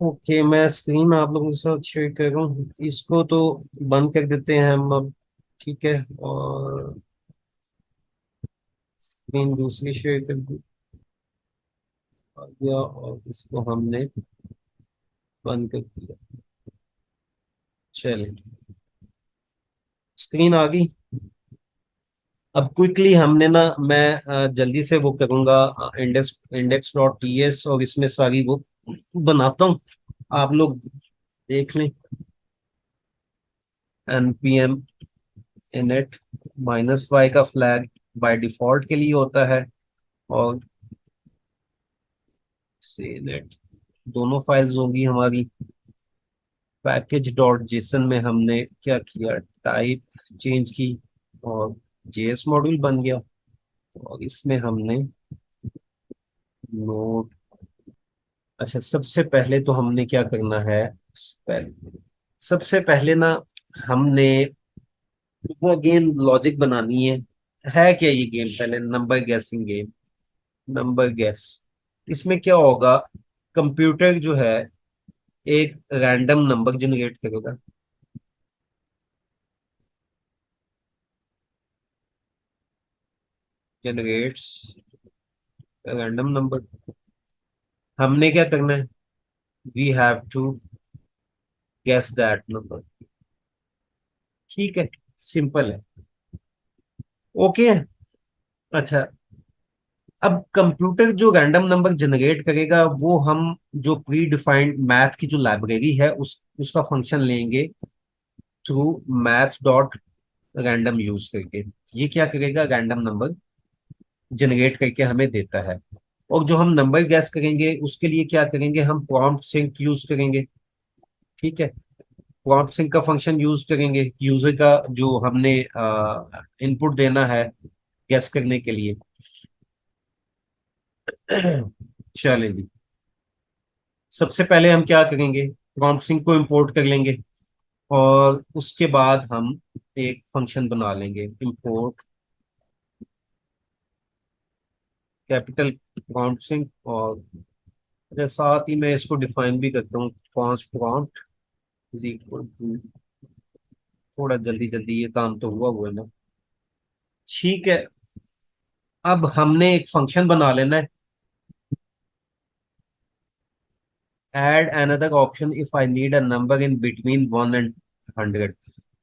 Okay, मैं screen आप लोगों के साथ शेयर कर रहा हूँ, इसको तो बंद कर देते हैं हम अब। ठीक है, और स्क्रीन दूसरी शेयर दिया और इसको हमने बंद कर दिया। चलिए, स्क्रीन आ गई। अब क्विकली हमने ना, मैं जल्दी से वो करूंगा, इंडेक्स इंडेक्स डॉट टीएस, और इसमें सारी वो बनाता हूँ, आप लोग देख लें। npm init -y का फ्लैग बाय डिफॉल्ट के लिए होता है, और से नेट दोनों फाइल्स होंगी हमारी। पैकेज डॉट जेसन में हमने क्या किया, टाइप चेंज की, और जेएस मॉड्यूल बन गया। और इसमें हमने नोड, अच्छा सबसे पहले तो हमने क्या करना है, स्पेल, सबसे पहले ना हमने वो अगेन लॉजिक बनानी है क्या ये गेम, पहले नंबर गेसिंग गेम, नंबर गेस। इसमें क्या होगा, कंप्यूटर जो है एक रैंडम नंबर जनरेट करेगा। Generates random number. हमने क्या करना है, we have to guess that number. ठीक है, सिंपल है। ओके। अच्छा, अब कंप्यूटर जो रैंडम नंबर जनरेट करेगा वो हम जो प्री डिफाइंड मैथ की जो लाइब्रेरी है उसका फंक्शन लेंगे through math dot random use करके। ये क्या करेगा, रैंडम नंबर जनरेट करके हमें देता है। और जो हम नंबर गैस करेंगे उसके लिए क्या करेंगे, हम प्रॉम्प्ट सिंक यूज करेंगे। ठीक है, प्रॉम्प्ट सिंक का फंक्शन यूज करेंगे, यूजर का जो हमने इनपुट देना है गैस करने के लिए। चलिए जी, सबसे पहले हम क्या करेंगे, प्रॉम्प्ट सिंक को इंपोर्ट कर लेंगे, और उसके बाद हम एक फंक्शन बना लेंगे, इंपोर्ट कैपिटल प्रॉम्प्ट सिंक। और साथ ही मैं इसको डिफाइन भी करता हूँ, const prompt is equal to, थोड़ा जल्दी जल्दी ये काम तो हुआ है ना। ठीक है, अब हमने एक फंक्शन बना लेना है, add another option if I need a number in between 1 and 100।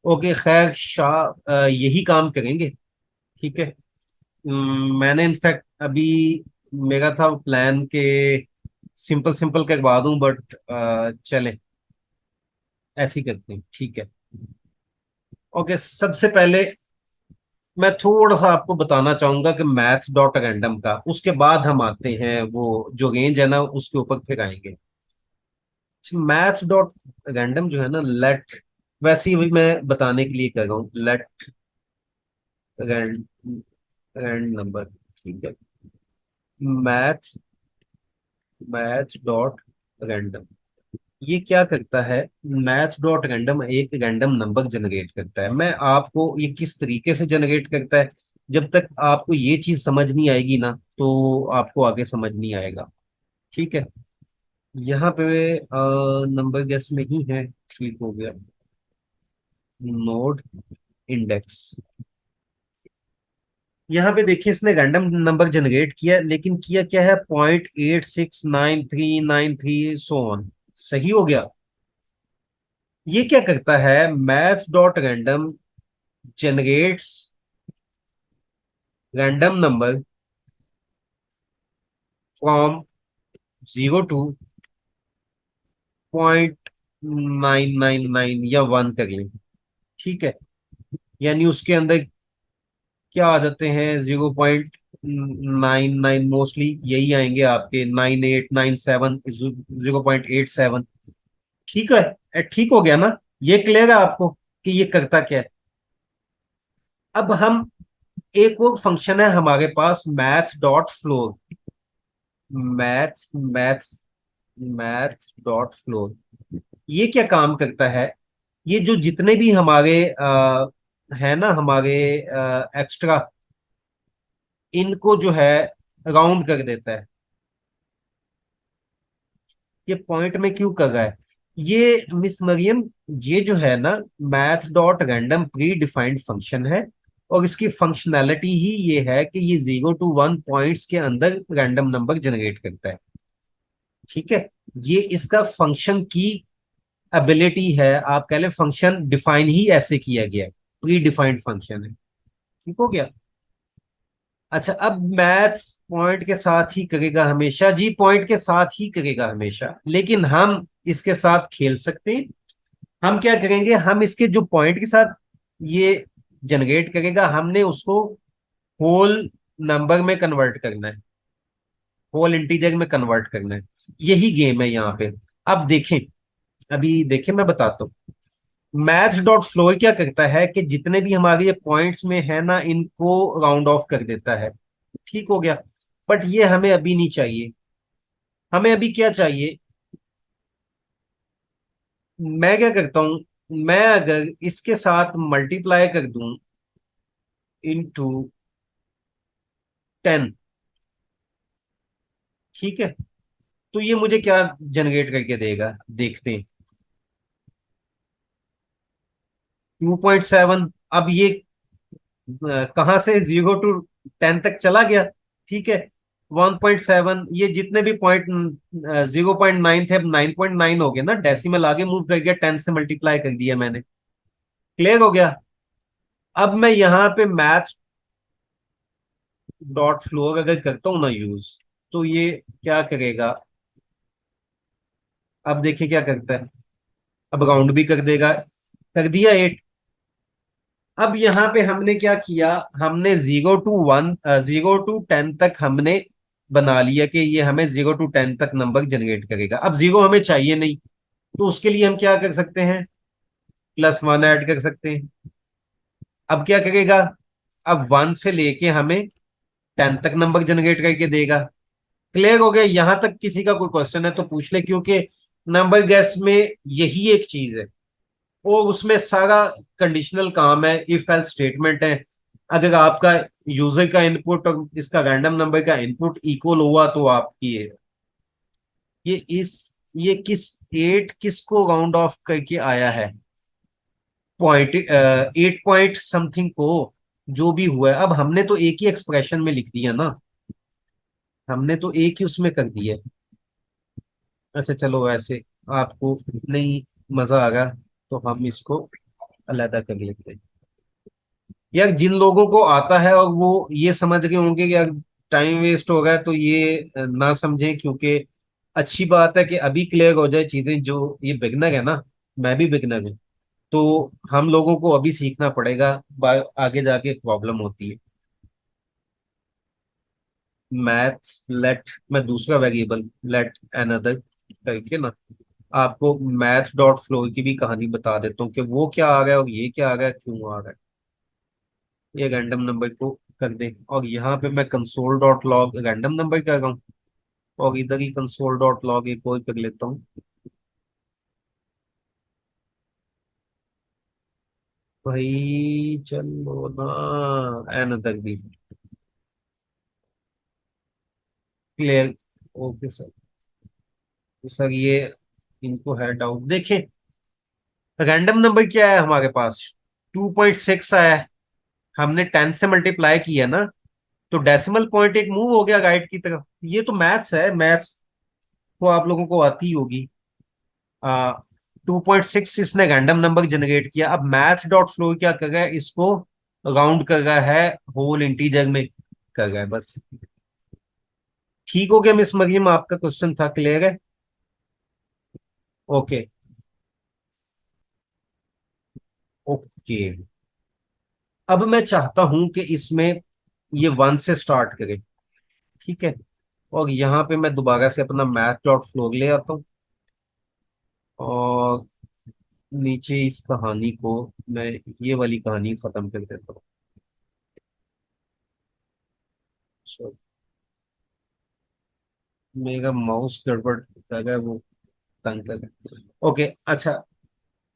Okay, खैर शाह यही काम करेंगे। ठीक है। मैंने इनफैक्ट अभी, मेरा था प्लान के सिंपल सिंपल करवा दूं, बट चले ऐसे ही करते हैं। ठीक है। ओके, सबसे पहले मैं थोड़ा सा आपको बताना चाहूंगा कि मैथ डॉट रैंडम का, उसके बाद हम आते हैं वो जो रेंज है ना उसके ऊपर फिर आएंगे। मैथ डॉट रैंडम जो है ना, लेट, वैसे ही मैं बताने के लिए कर रहा हूँ, लेट रैंड रैंड नंबर। ठीक है, मैथ मैथ डॉट रैंडम, ये क्या करता है, मैथ डॉट रैंडम एक रैंडम नंबर जनरेट करता है। मैं आपको ये किस तरीके से जनरेट करता है, जब तक आपको ये चीज समझ नहीं आएगी ना तो आपको आगे समझ नहीं आएगा। ठीक है, यहाँ पे नंबर गेस में ही है, ठीक हो गया। नोड इंडेक्स, यहाँ पे देखिए इसने रैंडम नंबर जनरेट किया, लेकिन किया क्या है, 0.869393 सो ऑन। सही हो गया। ये क्या करता है, math dot random generates random number from 0 to 0.999 या 1 कर लें। ठीक है, यानी उसके अंदर क्या आ जाते हैं, 0.99 मोस्टली यही आएंगे आपके, 9897, 0.87। ठीक है, ठीक हो गया ना, ये क्लियर है आपको कि ये करता क्या है। अब हम, एक और फंक्शन है हमारे पास, math dot floor, math math math dot floor. ये क्या काम करता है, ये जो जितने भी हमारे है ना, हमारे एक्स्ट्रा, इनको जो है राउंड कर देता है। ये पॉइंट में क्यों कर रहा है? ये मिस मरियम, ये जो है ना, math dot random pre defined function है। और इसकी फंक्शनैलिटी ही ये है कि ये 0 to 1 पॉइंट्स के अंदर रैंडम नंबर जनरेट करता है। ठीक है, ये इसका फंक्शन की एबिलिटी है, आप कह लें फंक्शन डिफाइन ही ऐसे किया गया है, प्री डिफाइंड फंक्शन है। ठीक हो गया। अच्छा, अब मैथ्स पॉइंट के साथ ही करेगा हमेशा जी, पॉइंट के साथ ही करेगा हमेशा, लेकिन हम इसके साथ खेल सकते हैं। हम क्या करेंगे, हम इसके जो पॉइंट के साथ ये जनरेट करेगा, हमने उसको होल नंबर में कन्वर्ट करना है, होल इंटीजर में कन्वर्ट करना है। यही गेम है यहाँ पे। अब देखें, अभी देखें, मैं बताता हूँ। मैथ डॉट फ्लो क्या करता है कि जितने भी हमारे ये पॉइंट्स में है ना, इनको राउंड ऑफ कर देता है। ठीक हो गया। बट ये हमें अभी नहीं चाहिए। हमें अभी क्या चाहिए? मैं क्या करता हूं, मैं अगर इसके साथ मल्टीप्लाई कर दूं इनटू 10, ठीक है, तो ये मुझे क्या जनरेट करके देगा, देखते हैं। 2.7। अब ये कहां से 0 to 10 तक चला गया। ठीक है, 1.7, ये जितने भी पॉइंट 0.9 थे, अब 9.9 हो गया ना, डेसिमल आगे मूव कर गया, 10 से मल्टीप्लाई कर दिया मैंने। क्लियर हो गया। अब मैं यहाँ पे मैथ डॉट फ्लो अगर करता हूं ना यूज, तो ये क्या करेगा? अब देखिए क्या करता है। अब राउंड भी कर देगा, कर दिया 8। अब यहाँ पे हमने क्या किया, हमने 0 to 1, 0 to 10 तक हमने बना लिया कि ये हमें 0 to 10 तक नंबर जनरेट करेगा। अब जीरो हमें चाहिए नहीं, तो उसके लिए हम क्या कर सकते हैं, +1 ऐड कर सकते हैं। अब क्या करेगा, अब 1 से लेके हमें 10 तक नंबर जनरेट करके देगा। क्लियर हो गया। यहां तक किसी का कोई क्वेश्चन है तो पूछ ले, क्योंकि नंबर गैस में यही एक चीज है, और उसमें सारा कंडीशनल काम है, इफ एल्स स्टेटमेंट है। अगर आपका यूजर का इनपुट और इसका रैंडम नंबर का इनपुट इक्वल हुआ तो आपकी ये इस ये किस 8 किसको राउंड ऑफ करके आया है, पॉइंट 8 पॉइंट समथिंग को, जो भी हुआ है। अब हमने तो एक ही एक्सप्रेशन में लिख दिया ना, हमने तो एक ही उसमें कर दिया। अच्छा चलो, वैसे आपको नहीं मजा आ रहा तो हम इसको अलग कर लेते हैं। यार, जिन लोगों को आता है और वो ये समझ गए होंगे कि यार टाइम वेस्ट हो रहा है, तो ये ना समझें, क्योंकि अच्छी बात है कि अभी क्लियर हो जाए चीजें। जो ये बिगनर है ना, मैं भी बिगनर हूँ, तो हम लोगों को अभी सीखना पड़ेगा, आगे जाके प्रॉब्लम होती है। मैथ लेट, मैं दूसरा वेरिएबल लेट अनदर करके ना, आपको मैथ डॉट फ्लो की भी कहानी बता देता हूँ कि वो क्या आ गया और ये क्या आ गया, क्यों आ गया। ये रैंडम नंबर को कर दे, और यहाँ पे मैं console dot log random number कर रहा हूँ, और इधर ही कंसोल डॉट लॉग एक और कर लेता हूँ। भाई चलो ना, अनदर भी क्लियर। Okay sir. सर ये इनको है डाउट, देखें रैंडम नंबर क्या है हमारे पास, 2.6 आया है। हमने 10 से मल्टीप्लाई किया ना, तो डेसिमल पॉइंट एक मूव हो गया राइट की तरफ। ये तो मैथ्स है, मैथ्स तो आप लोगों को आती होगी। 2.6 इसने रैंडम नंबर जनरेट किया। अब मैथ डॉट फ्लो क्या कर रहा है, इसको राउंड कर रहा है, होल इंटीजर में कर रहा है बस। ठीक हो गया मिस मरियम, आपका क्वेश्चन था, क्लियर है? ओके। ओके, अब मैं चाहता हूं कि इसमें ये 1 से स्टार्ट करें। ठीक है, और यहाँ पे मैं दोबारा से अपना मैथ डॉट फ्लो ले आता हूँ, और नीचे इस कहानी को मैं ये वाली कहानी खत्म कर देता हूँ। So, मेरा माउस गड़बड़ कर रहा है, वो तंग कर रहा है। ओके, अच्छा,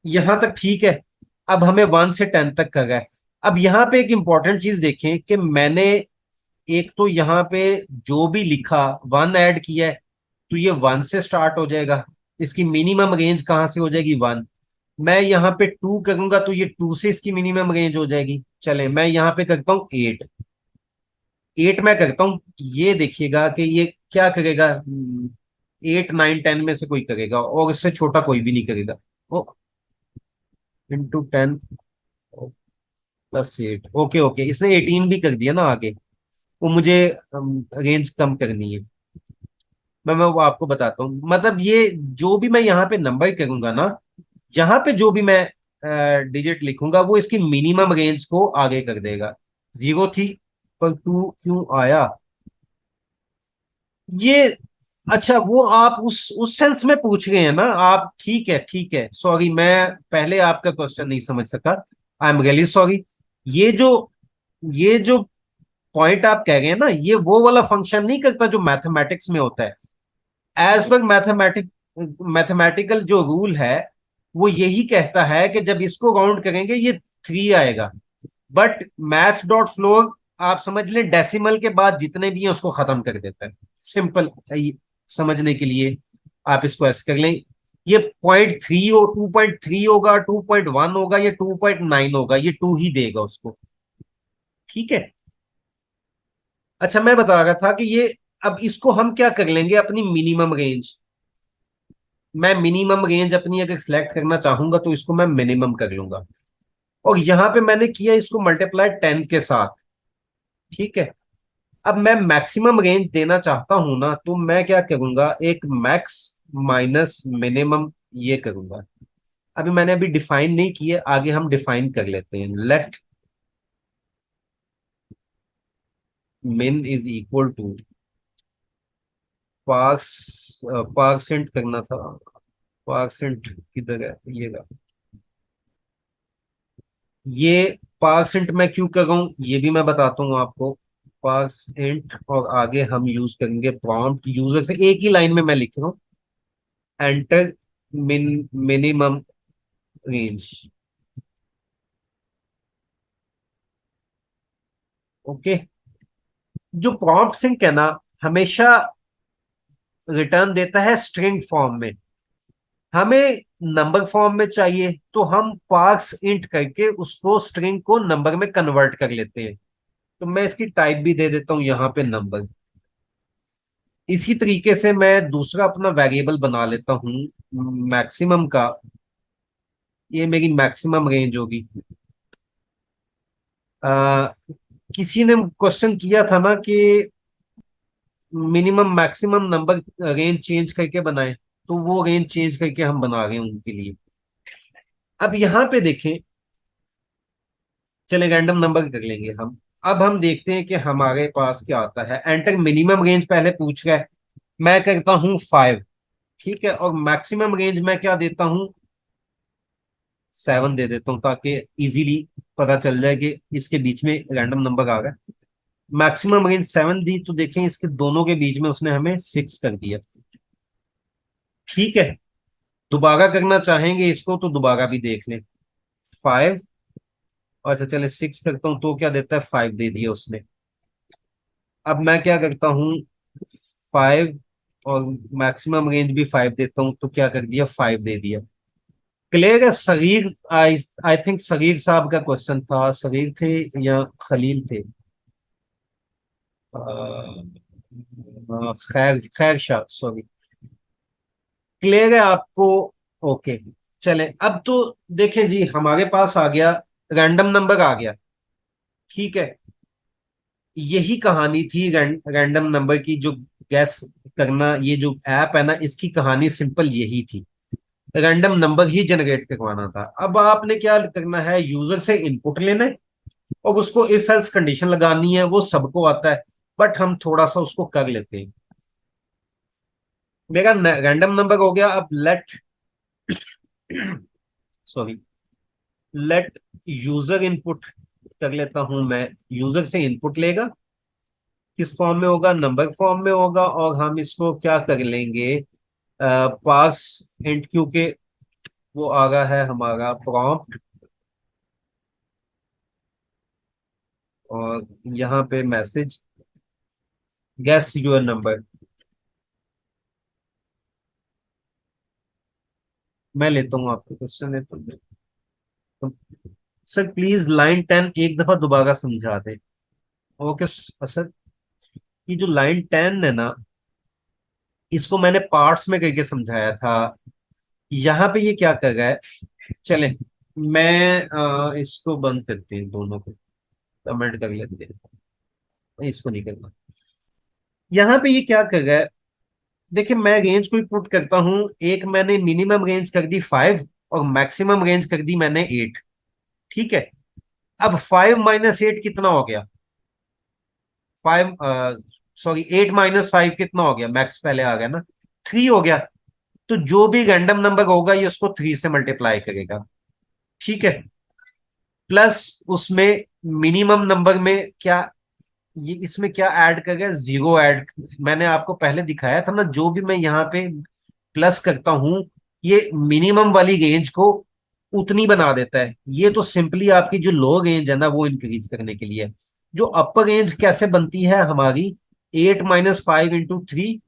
यहां तक ठीक है। अब हमें 1 से 10 तक का है। अब यहाँ पे एक इंपॉर्टेंट चीज देखें कि मैंने एक तो यहाँ पे जो भी लिखा 1 ऐड किया है, तो ये 1 से स्टार्ट हो जाएगा। इसकी मिनिमम रेंज कहाँ से हो जाएगी? 1। मैं यहाँ पे 2 करूंगा तो ये 2 से इसकी मिनिमम रेंज हो जाएगी। चले मैं यहाँ पे करता हूँ 8। 8 मैं करता हूँ, ये देखिएगा कि ये क्या करेगा। 8 9 10 में से कोई करेगा और इससे छोटा कोई भी नहीं करेगा। ओ, इंटू 10 +8। ओके ओके, इसने 18 भी कर दिया ना आगे। वो मुझे रेंज कम करनी है। मैं वो आपको बताता हूँ। मतलब ये जो भी मैं यहाँ पे नंबर करूंगा ना, यहाँ पे जो भी मैं डिजिट लिखूंगा वो इसकी मिनिमम रेंज को आगे कर देगा। 0 थी पर 2 क्यों आया? ये अच्छा, वो आप उस सेंस में पूछ रहे हैं ना आप। ठीक है ठीक है, सॉरी, मैं पहले आपका क्वेश्चन नहीं समझ सका। I am really sorry. ये जो ये जो पॉइंट आप कह रहे हैं ना, ये वो वाला फंक्शन नहीं करता जो मैथमेटिक्स में होता है। एज पर मैथमेटिकल जो रूल है वो यही कहता है कि जब इसको काउंट करेंगे ये 3 आएगा। बट मैथ डॉट फ्लोर, आप समझ लें, डेसिमल के बाद जितने भी हैं उसको खत्म कर देता है। सिंपल समझने के लिए आप इसको ऐसे कर लें। ये 0.3 हो, 2.3 होगा, 2.1 होगा, ये 2.9 होगा, ये 2 ही देगा उसको। ठीक है। अच्छा, मैं बता रहा था कि ये अब इसको हम क्या कर लेंगे, अपनी मिनिमम रेंज। मैं मिनिमम रेंज अपनी अगर सिलेक्ट करना चाहूंगा तो इसको मैं मिनिमम कर लूंगा। और यहां पे मैंने किया इसको मल्टीप्लाई 10 के साथ। ठीक है। अब मैं मैक्सिमम रेंज देना चाहता हूं ना, तो मैं क्या करूंगा, एक मैक्स माइनस मिनिमम ये करूंगा। अभी मैंने अभी डिफाइन नहीं किया, आगे हम डिफाइन कर लेते हैं। Let min is equal to parse percent करना था। परसेंट किधर है ये रहा। ये परसेंट मैं क्यों कर रहा हूं ये भी मैं बताता हूँ आपको। परसेंट और आगे हम यूज करेंगे प्रॉम्प्ट यूजर से, एक ही लाइन में मैं लिख रहा हूँ। Enter minimum range. ओके। जो प्रॉम्प्ट सिंक है ना, हमेशा रिटर्न देता है स्ट्रिंग फॉर्म में। हमें नंबर फॉर्म में चाहिए तो हम पार्स इंट करके उसको स्ट्रिंग को नंबर में कन्वर्ट कर लेते हैं। तो मैं इसकी टाइप भी दे देता हूं यहां पे नंबर। इसी तरीके से मैं दूसरा अपना वेरिएबल बना लेता हूं मैक्सिमम का। ये मेरी मैक्सिमम रेंज होगी। आ, किसी ने क्वेश्चन किया था ना कि minimum maximum number range change करके बनाए, तो वो रेंज चेंज करके हम बना रहे हैं उनके लिए। अब यहां पे देखें, चले रैंडम नंबर कर लेंगे हम। अब हम देखते हैं कि हमारे पास क्या आता है। एंटर मिनिमम रेंज पहले पूछ रहा है, मैं करता हूं 5। ठीक है। और मैक्सिमम रेंज मैं क्या देता हूं, 7 दे देता हूं, ताकि इजीली पता चल जाए कि इसके बीच में रैंडम नंबर आ रहा है। मैक्सिमम रेंज 7 दी तो देखें इसके दोनों के बीच में उसने हमें 6 कर दिया। ठीक है। दोबारा करना चाहेंगे इसको तो दोबारा भी देख लें। 5। अच्छा चले 6 करता हूं तो क्या देता है, 5 दे दिया उसने। अब मैं क्या करता हूँ, 5 और मैक्सिमम रेंज भी 5 देता हूँ तो क्या कर दिया, 5 दे दिया। क्लियर है? सगीर, आई आई थिंक सगीर साहब का क्वेश्चन था। सगीर थे या खलील थे? खैर खैर शाह, सॉरी। क्लियर है आपको? ओके। चले अब तो देखें जी, हमारे पास आ गया, रैंडम नंबर आ गया। ठीक है। यही कहानी थी रैंडम नंबर की, जो गैस करना, ये जो ऐप है ना, इसकी कहानी सिंपल यही थी। रैंडम नंबर ही जनरेट करवाना था। अब आपने क्या करना है, यूजर से इनपुट लेना है और उसको इफ एल्स कंडीशन लगानी है। वो सबको आता है, बट हम थोड़ा सा उसको कर लेते हैं। मेरा रैंडम नंबर हो गया। अब let sorry, let user input कर लेता हूं मैं। यूजर से इनपुट लेगा, किस फॉर्म में होगा, नंबर फॉर्म में होगा। और हम इसको क्या कर लेंगे, पास इंट, क्योंकि वो आ रहा है हमारा प्रॉम्प्ट। और यहाँ पे मैसेज, गेस योर नंबर। मैं लेता हूँ आपको क्वेश्चन लेता हूँ। तो, सर प्लीज लाइन 10 एक दफा दोबारा समझा दे। Okay sir. ये जो लाइन 10 है ना, इसको मैंने पार्ट्स में करके समझाया था। यहाँ पे ये क्या कर रहा है, चले मैं इसको बंद करते हैं, दोनों को कमेंट कर लेते हैं, इसको नहीं करना। यहाँ पे ये क्या कर रहा है, देखिए मैं रेंज को पुट करता हूं। एक मैंने मिनिमम रेंज कर दी 5 और मैक्सिमम रेंज कर दी मैंने 8। ठीक है। अब 5 - 8 कितना हो गया? 5, सॉरी 8 - 5 कितना हो गया? मैक्स पहले आ गया ना, 3 हो गया। तो जो भी रैंडम नंबर होगा ये उसको 3 से मल्टीप्लाई करेगा। ठीक है। प्लस उसमें मिनिमम नंबर में क्या, ये इसमें क्या ऐड करेगा? Zero add. मैंने आपको पहले दिखाया था ना, जो भी मैं यहाँ पे प्लस करता हूं, ये मिनिमम वाली रेंज को उतनी बना देता है। ये तो सिंपली आपकी जो लो रेंज है ना वो इंक्रीज करने के लिए है। जो अपर रेंज कैसे बनती है हमारी? 8 - 5 × 3।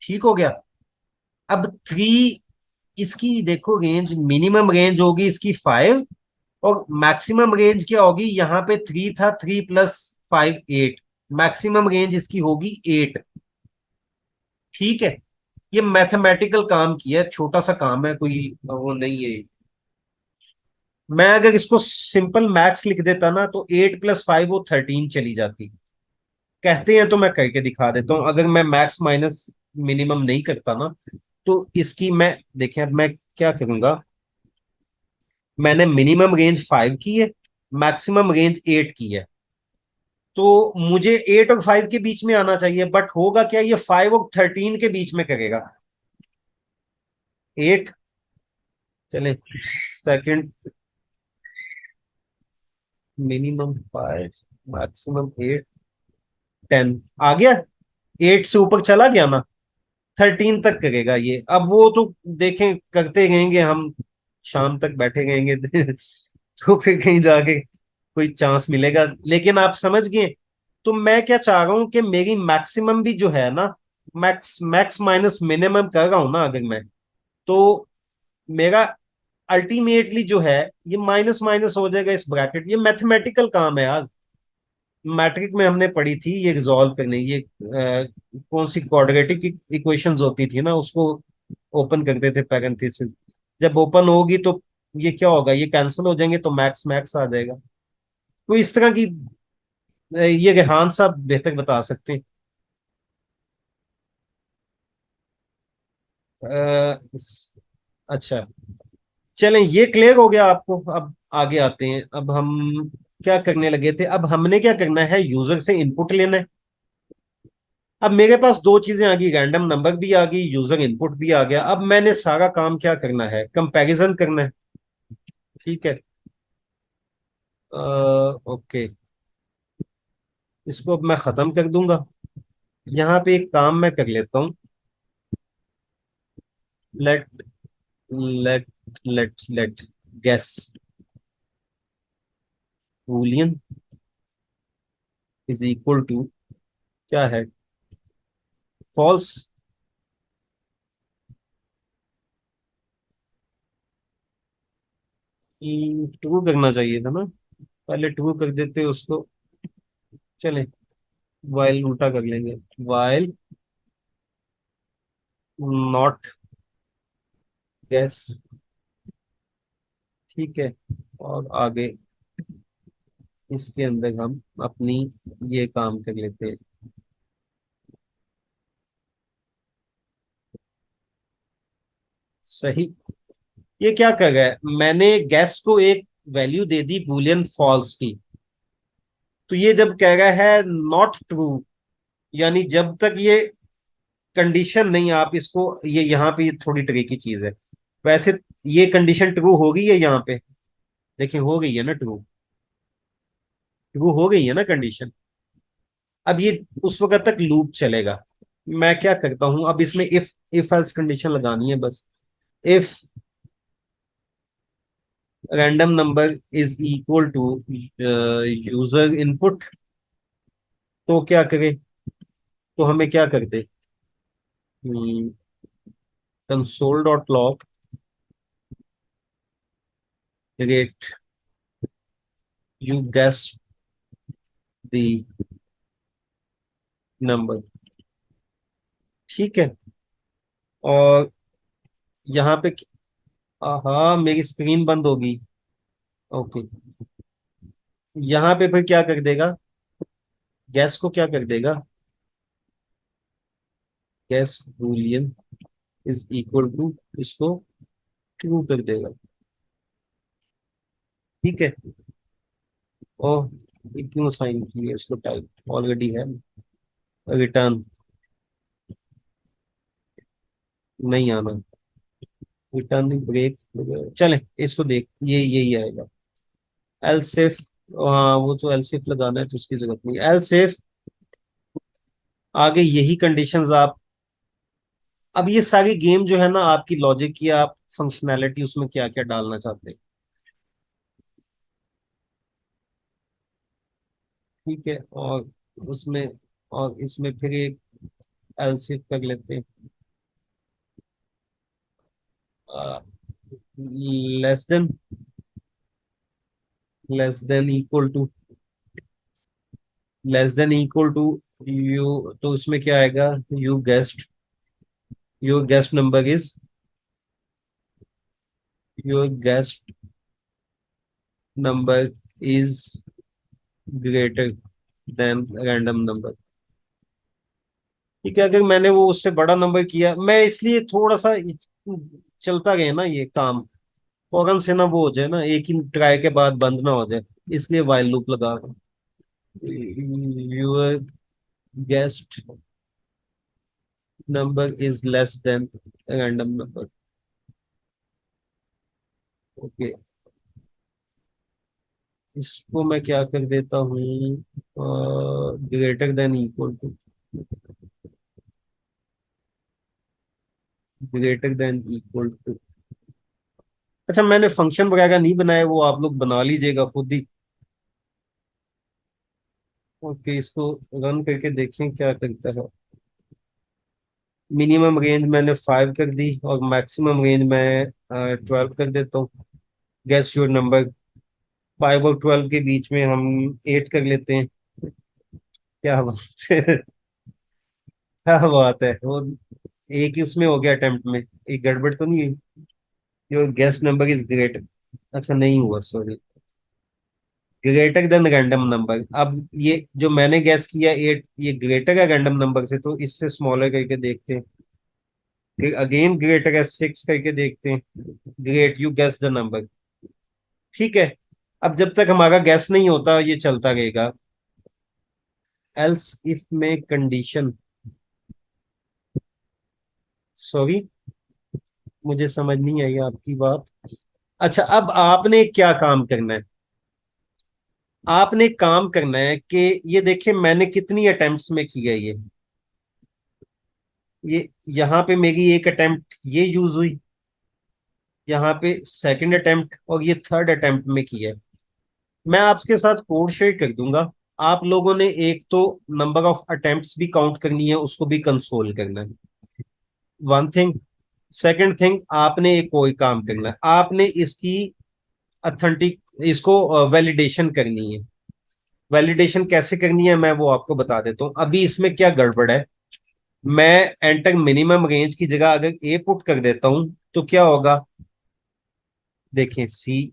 ठीक हो गया। अब 3, इसकी देखो रेंज, मिनिमम रेंज होगी इसकी 5 और मैक्सिमम रेंज क्या होगी? यहाँ पे 3 था, 3 + 5 8। मैक्सिमम रेंज इसकी होगी 8। ठीक है। ये मैथमेटिकल काम किया है, छोटा सा काम है, कोई वो नहीं है। मैं अगर इसको सिंपल मैथ्स लिख देता ना तो 8 + 5 वो 13 चली जाती। कहते हैं तो मैं करके दिखा देता हूँ, अगर मैं मैक्स माइनस मिनिमम नहीं करता ना तो इसकी मैं, देखें अब मैं क्या करूंगा। मैंने मिनिमम रेंज 5 की है, मैक्सिमम रेंज 8 की है। तो मुझे 8 और 5 के बीच में आना चाहिए, बट होगा क्या, ये 5 और 13 के बीच में करेगा। 8, चले सेकंड, मिनिमम 5, मैक्सिमम 8, 10 आ गया। 8 से ऊपर चला गया ना, 13 तक करेगा ये। अब वो तो देखें, करते रहेंगे हम, शाम तक बैठे रहेंगे तो फिर कहीं जाके कोई चांस मिलेगा, लेकिन आप समझ गए। तो मैं क्या चाह रहा हूं कि मेरी मैक्सिमम भी जो है ना, मैक्स मैक्स माइनस मिनिमम कर रहा हूं ना अगर मैं, तो मेरा अल्टीमेटली जो है ये माइनस माइनस हो जाएगा इस ब्रैकेट। ये मैथमेटिकल काम है यार। मैट्रिक में हमने पढ़ी थी ये रिजॉल्व करने, ये कौन सी क्वाड्रेटिक इक्वेशंस होती थी ना, उसको ओपन करते थे पैरेंथेसिस। जब ओपन होगी तो ये क्या होगा, ये कैंसिल हो जाएंगे तो मैक्स मैक्स आ जाएगा। तो इस तरह की ये रेहान साहब बेहतर बता सकते हैं। अच्छा, चलें ये क्लियर हो गया आपको। अब आगे आते हैं। अब हम क्या करने लगे थे, अब हमने क्या करना है, यूजर से इनपुट लेना है। अब मेरे पास दो चीजें आ गई, रैंडम नंबर भी आ गई, यूजर इनपुट भी आ गया। अब मैंने सारा काम क्या करना है, कंपैरिजन करना है। ठीक है। ओके, इसको अब मैं खत्म कर दूंगा। यहाँ पे एक काम मैं कर लेता हूँ। Let let let guess boolean is equal to, क्या है, फॉल्स। ट्रू करना चाहिए था ना, पहले ट्रू कर देते उसको। चले वाइल उल्टा कर लेंगे, वाइल नॉट गेस। ठीक है। और आगे इसके अंदर हम अपनी ये काम कर लेते हैं। सही। ये क्या कर रहा है, मैंने गैस को एक वैल्यू दे दी बूलियन फॉल्स की। तो ये जब कह रहा है नॉट ट्रू, यानी जब तक ये कंडीशन नहीं, आप इसको, ये यहाँ पे थोड़ी ट्रिकी चीज है वैसे। ये कंडीशन ट्रू हो गई है यहाँ पे, देखिए हो गई है ना ट्रू, ट्रू हो गई है ना कंडीशन। अब ये उस वक्त तक लूप चलेगा। मैं क्या करता हूं, अब इसमें इफ एल्स कंडीशन लगानी है बस। If random number is equal to user input, तो क्या करे, तो हमें क्या करते, console dot log great, you guess the number. ठीक है। और यहाँ पे हाँ, मेरी स्क्रीन बंद होगी। ओके। यहाँ पे फिर क्या कर देगा? गैस को क्या कर देगा? Guess boolean is equal to, इसको ट्रू कर देगा। ठीक है। ओह, ये क्यों साइन की है? इसको टाइप ऑलरेडी है। रिटर्न नहीं आना, रिटर्न ब्रेक। चले इसको देख, ये यही आएगा। L safe. हाँ, वो तो एल सेफ लगाना है तो उसकी जरूरत नहीं, एल सेफ। आगे यही कंडीशंस आप, अब ये सारी गेम जो है ना आपकी लॉजिक की, आप फंक्शनैलिटी उसमें क्या क्या डालना चाहते हैं। ठीक है। और उसमें, और इसमें फिर एक एल सेफ कर लेते हैं। Less than, less than equal to, less than equal to you, तो उसमें क्या आएगा? You guessed, your guessed number is, your guessed number is greater than random number. ठीक है। अगर मैंने वो उससे बड़ा नंबर किया, मैं इसलिए थोड़ा सा चलता गया ना ये काम, फौरन से ना वो हो जाए ना, एक ही ट्राई के बाद बंद ना हो जाए, इसलिए वाइल लूप लगा रहा हूँ। Your guessed number is less than random number. Okay. इसको मैं क्या कर देता हूँ? Greater than equal to, greater than equal to. अच्छा, मैंने फंक्शन वगैरह नहीं बनाया, वो आप लोग बना लीजिएगा खुद ही। ओके, इसको रन करके देखें क्या करता है। मिनिमम रेंज मैंने 5 कर दी और मैक्सिमम रेंज मैं 12 कर देता हूँ। गैस योर नंबर, 5 और 12 के बीच में हम 8 कर लेते हैं। क्या बात है। क्या बात है, वो एक ही उसमें हो गया अटेम्प्ट में, एक गड़बड़ तो नहीं हुई? Your guessed number is great, अच्छा नहीं हुआ, sorry. Greater than random number, अब ये जो मैंने गैस किया 8, ये ग्रेटर है रैंडम नंबर से, तो इससे स्मॉलर करके देखते हैं। अगेन ग्रेटर है 6 करके देखते हैं। Great, you guess the number. ठीक है। अब जब तक हमारा गैस नहीं होता ये चलता रहेगा। एल्स इफ में कंडीशन, सॉरी, मुझे समझ नहीं आई आपकी बात। अच्छा, अब आपने क्या काम करना है? आपने काम करना है कि ये देखिए मैंने कितनी अटेम्प्ट्स में किया ये यहाँ पे मेरी एक अटेम्प्ट ये यूज हुई, यहाँ पे सेकंड अटेम्प्ट, और ये थर्ड अटेम्प्ट में किया है। मैं आपके साथ कोड शेयर कर दूंगा। आप लोगों ने एक तो नंबर ऑफ अटेम्प्ट्स भी काउंट करनी है, उसको भी कंसोल करना है, वन थिंग। सेकंड थिंग, आपने एक कोई काम करना है, आपने इसकी अथेंटिक, इसको वैलिडेशन करनी है। वैलिडेशन कैसे करनी है मैं वो आपको बता देता हूँ। अभी इसमें क्या गड़बड़ है, मैं एंटर मिनिमम रेंज की जगह अगर ए पुट कर देता हूं तो क्या होगा? देखें, सी,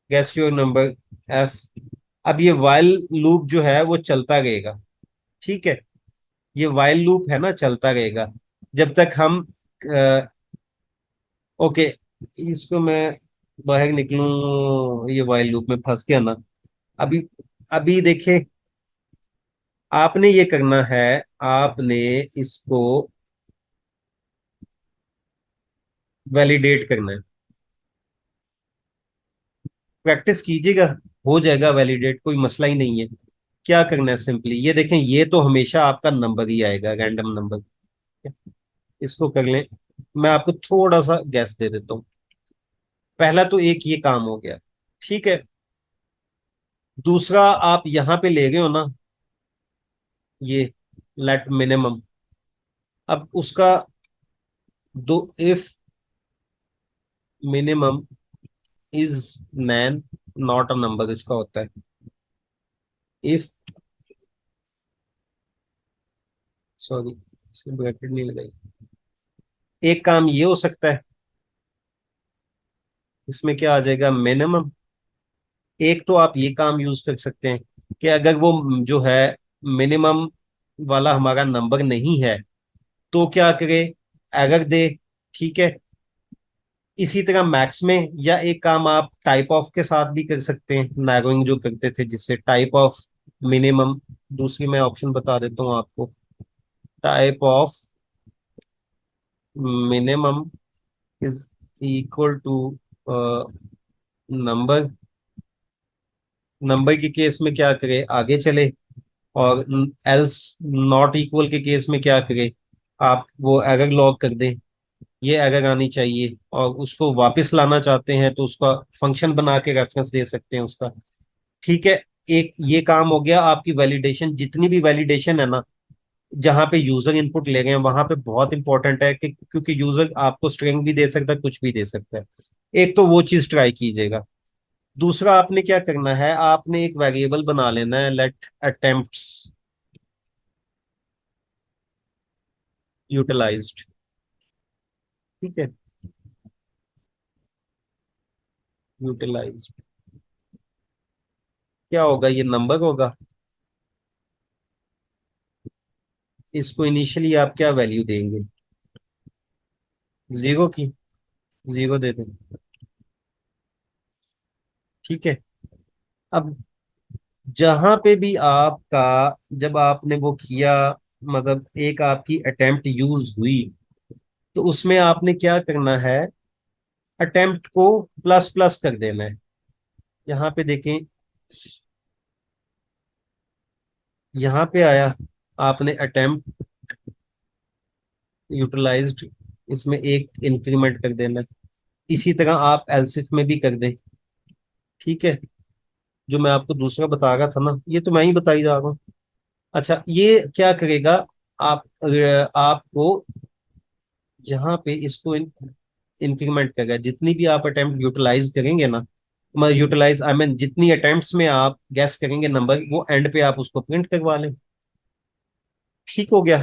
गेस योर नंबर, एफ। अब ये वाइल लूप जो है वो चलता रहेगा। ठीक है। ये वाइल लूप है ना, चलता रहेगा जब तक हम ओके, इसको मैं बाहर निकलूं, ये वाइल लूप में फंस गया ना। अभी, अभी देखिए, आपने ये करना है, आपने इसको वैलिडेट करना है। प्रैक्टिस कीजिएगा, हो जाएगा वैलिडेट, कोई मसला ही नहीं है। क्या करना है, सिंपली ये देखें, ये तो हमेशा आपका नंबर ही आएगा, रैंडम नंबर। इसको कर लें। मैं आपको थोड़ा सा गैस दे देता हूँ। पहला तो एक ये काम हो गया। ठीक है। दूसरा, आप यहां पे ले गए हो ना ये लेट मिनिमम, अब उसका दो, if minimum is NaN not a number, इसका होता है इफ, सॉरी इसकी ब्रैकेट नहीं लगाई। एक काम ये हो सकता है, इसमें क्या आ जाएगा, मिनिमम। एक तो आप ये काम यूज कर सकते हैं कि अगर वो जो है मिनिमम वाला हमारा नंबर नहीं है तो क्या करे, एरर दे। ठीक है। इसी तरह मैक्स में, या एक काम आप टाइप ऑफ के साथ भी कर सकते हैं, नैरोइंग जो करते थे जिससे टाइप ऑफ मिनिमम। दूसरी मैं ऑप्शन बता देता हूँ आपको, type of minimum is equal to number. Number के केस में क्या करे, आगे चले, और एल्स नॉट इक्वल के केस में क्या करे, आप वो एरर लॉग कर दें। ये एरर आनी चाहिए, और उसको वापस लाना चाहते हैं तो उसका फंक्शन बना के रेफरेंस दे सकते हैं उसका। ठीक है। एक ये काम हो गया आपकी वैलिडेशन। जितनी भी वैलिडेशन है ना, जहां पे यूजर इनपुट ले गए हैं वहां पे बहुत इंपॉर्टेंट है कि, क्योंकि यूजर आपको स्ट्रिंग भी दे सकता है, कुछ भी दे सकता है। एक तो वो चीज ट्राई कीजिएगा। दूसरा आपने क्या करना है, आपने एक वेरिएबल बना लेना है, लेट अटेम्प्ट्स यूटिलाइज्ड। ठीक है, यूटिलाइज्ड क्या होगा, ये नंबर होगा। इसको इनिशियली आप क्या वैल्यू देंगे, जीरो की, जीरो दे दें। ठीक है। अब जहां पे भी आपका, जब आपने वो किया, मतलब एक आपकी अटेम्प्ट यूज हुई, तो उसमें आपने क्या करना है, अटेम्प्ट को प्लस प्लस कर देना है। यहाँ पे देखें, यहाँ पे आया, आपने अटेम्प्ट यूटिलाइज्ड, इसमें एक इंक्रीमेंट कर देना है। इसी तरह आप एलसिफ में भी कर दें। ठीक है। जो मैं आपको दूसरा बता रहा था ना, ये तो मैं ही बताई जा रहा हूँ। अच्छा, ये क्या करेगा, आप आपको यहाँ पे इसको इंक्रीमेंट करेगा। जितनी भी आप अटेम्प्ट यूटिलाइज करेंगे ना, मतलब यूटिलाइज आई मीन जितनी अटेम्प्ट्स में आप गैस करेंगे नंबर, वो एंड पे आप उसको प्रिंट करवा लें। ठीक हो गया,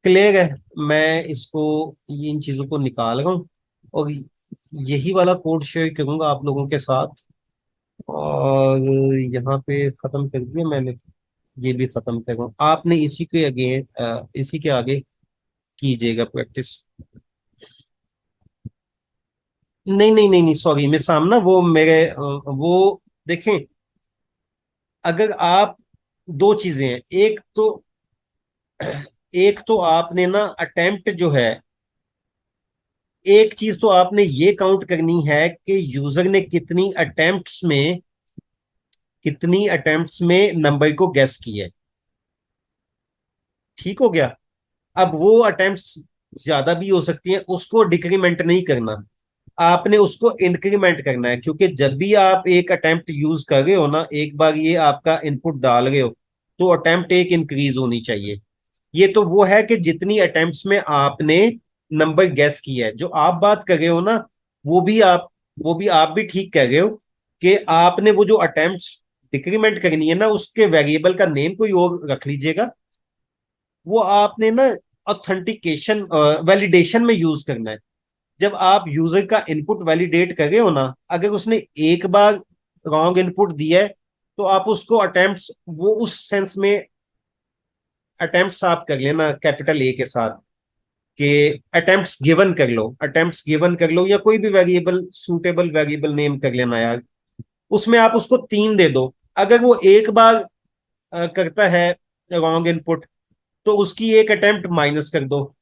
क्लियर है। मैं इसको, इन चीजों को निकाल रहा हूँ, और यही वाला कोड शेयर करूंगा आप लोगों के साथ। और यहाँ पे खत्म कर दिया मैंने, ये भी खत्म कर रहा हूँ। आपने इसी के आगे इसी के आगे कीजिएगा प्रैक्टिस। नहीं नहीं नहीं नहीं, सॉरी मैं सामना वो मेरे वो देखें, अगर आप, दो चीजें हैं। एक तो आपने ना अटेम्प्ट जो है, एक चीज तो आपने ये काउंट करनी है कि यूजर ने कितनी अटेम्प्ट्स में नंबर को गेस किया है। ठीक हो गया। अब वो अटेम्प्ट्स ज्यादा भी हो सकती हैं, उसको डिक्रीमेंट नहीं करना, आपने उसको इंक्रीमेंट करना है। क्योंकि जब भी आप एक अटेम्प्ट यूज कर रहे हो ना, एक बार ये आपका इनपुट डाल रहे हो, तो अटेम्प्ट एक इंक्रीज होनी चाहिए। ये तो वो है कि जितनी अटेम्प्ट्स में आपने नंबर गेस किया है। जो आप बात कर रहे हो ना, वो भी आप वो भी आप भी ठीक कह रहे हो कि आपने वो जो अटेम्प्ट्स डिक्रीमेंट करनी है ना, उसके वेरिएबल का नेम कोई और रख लीजिएगा। वो आपने ना ऑथेंटिकेशन वैलिडेशन में यूज करना है। जब आप यूजर का इनपुट वैलिडेट कर रहे हो ना, अगर उसने एक बार रॉन्ग इनपुट दिया है, तो आप उसको अटेम्प्ट्स, वो उस सेंस में अटेम्प्ट्स आप कर लेना कैपिटल ए के साथ, कि अटेम्प्ट्स गिवन कर लो, अटेम्प्ट्स गिवन कर लो, या कोई भी वेरिएबल, सूटेबल वेरिएबल नेम कर लेना यार। उसमें आप उसको तीन दे दो। अगर वो एक बार करता है रॉन्ग इनपुट, तो उसकी एक अटेम्प्ट माइनस कर दो।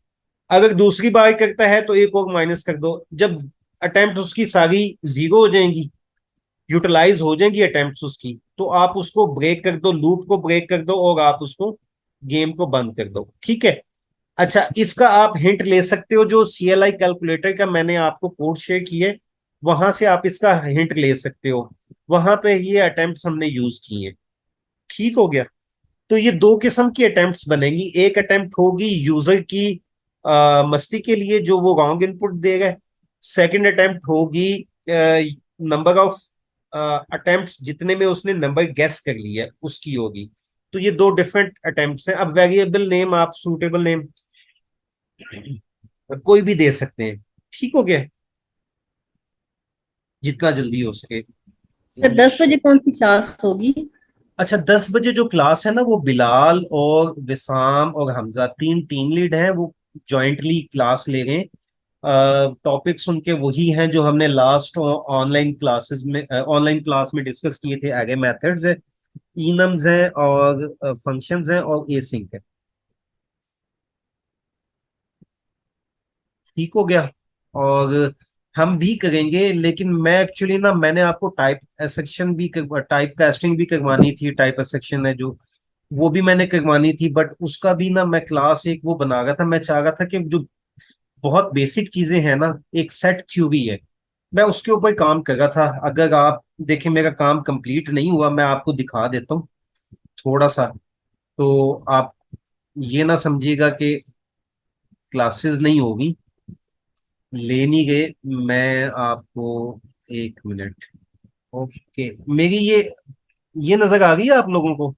अगर दूसरी बार करता है तो एक और माइनस कर दो। जब अटेम्प्ट उसकी सारी जीरो हो जाएंगी, यूटिलाइज हो जाएंगी अटेम्प्ट उसकी, तो आप उसको ब्रेक कर दो, लूप को ब्रेक कर दो, और आप उसको गेम को बंद कर दो। ठीक है। अच्छा, इसका आप हिंट ले सकते हो, जो CLI कैलकुलेटर का मैंने आपको कोड शेयर किए, वहां से आप इसका हिंट ले सकते हो। वहां पे ये अटेम्प्ट्स हमने यूज किए। ठीक हो गया। तो ये दो किस्म की अटेम्प्ट्स बनेंगी। एक अटेम्प्ट होगी यूजर की मस्ती के लिए, जो वो रॉन्ग इनपुट देगा। सेकंड अटेम्प्ट होगी नंबर ऑफ अटेम्प्ट्स जितने में उसने नंबर गेस कर लिया है उसकी होगी। तो ये दो डिफरेंट अटेम्प्ट्स हैं। अब वेरिएबल नेम आप सूटेबल नेम कोई भी दे सकते हैं। ठीक हो गया, जितना जल्दी हो सके। सर 10 बजे कौन सी क्लास होगी? अच्छा, 10 बजे जो क्लास है ना, वो बिलाल और विसाम और हमजा तीन टीम लीड हैं, वो जॉइंटली क्लास ले गए। टॉपिक्स उनके वही हैं जो हमने लास्ट ऑनलाइन क्लासेस में ऑनलाइन क्लास में डिस्कस किए थे। आगे मेथड्स है, इनम्स हैं और फंक्शंस हैं और एसिंक है। ठीक हो गया। और हम भी करेंगे, लेकिन मैं एक्चुअली ना, मैंने आपको टाइप सेक्शन भी, टाइप कास्टिंग भी करवानी थी। टाइप सेक्शन है जो, वो भी मैंने करवानी थी, बट उसका भी ना मैं क्लास एक वो बना रहा था। मैं चाह रहा था कि जो बहुत बेसिक चीजें हैं ना, एक सेट क्यूबी है, मैं उसके ऊपर काम कर रहा था। अगर आप देखें, मेरा काम कंप्लीट नहीं हुआ, मैं आपको दिखा देता हूँ थोड़ा सा। तो आप ये ना समझिएगा कि क्लासेस नहीं होगी, ले नहीं गए। मैं आपको, एक मिनट। ओके, मेरी ये नजर आ गई है आप लोगों को?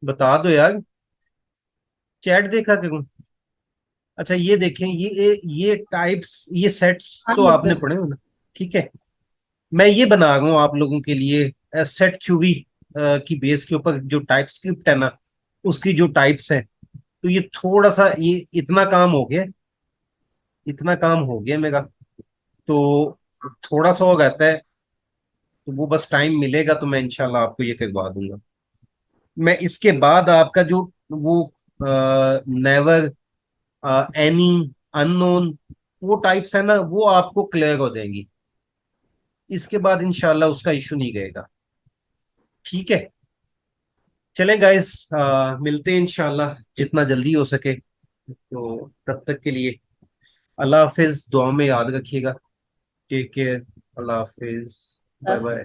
बता दो यार, चैट देखा करूं? अच्छा, ये देखें, ये टाइप्स, ये सेट्स हाँ तो ये आपने सर। पढ़े हो ना? ठीक है। मैं ये बना रहा हूँ आप लोगों के लिए सेट क्यूवी की बेस के ऊपर जो टाइप स्क्रिप्ट है ना, उसकी जो टाइप्स है। तो ये थोड़ा सा, ये इतना काम हो गया, इतना काम हो गया मेरा। तो थोड़ा सा हो रहता है, तो वो बस टाइम मिलेगा तो मैं इंशाल्लाह आपको ये करवा दूंगा। मैं इसके बाद आपका जो वो नेवर, एनी, अननोन, वो टाइप्स है ना, वो आपको क्लियर हो जाएंगी। इसके बाद इंशाल्लाह उसका इशू नहीं रहेगा। ठीक है। चलें गाइस, मिलते हैं इंशाल्लाह जितना जल्दी हो सके। तो तब तक के लिए अल्लाह हाफिज, दुआ में याद रखिएगा। Take care. अल्लाह हाफिज। Bye bye.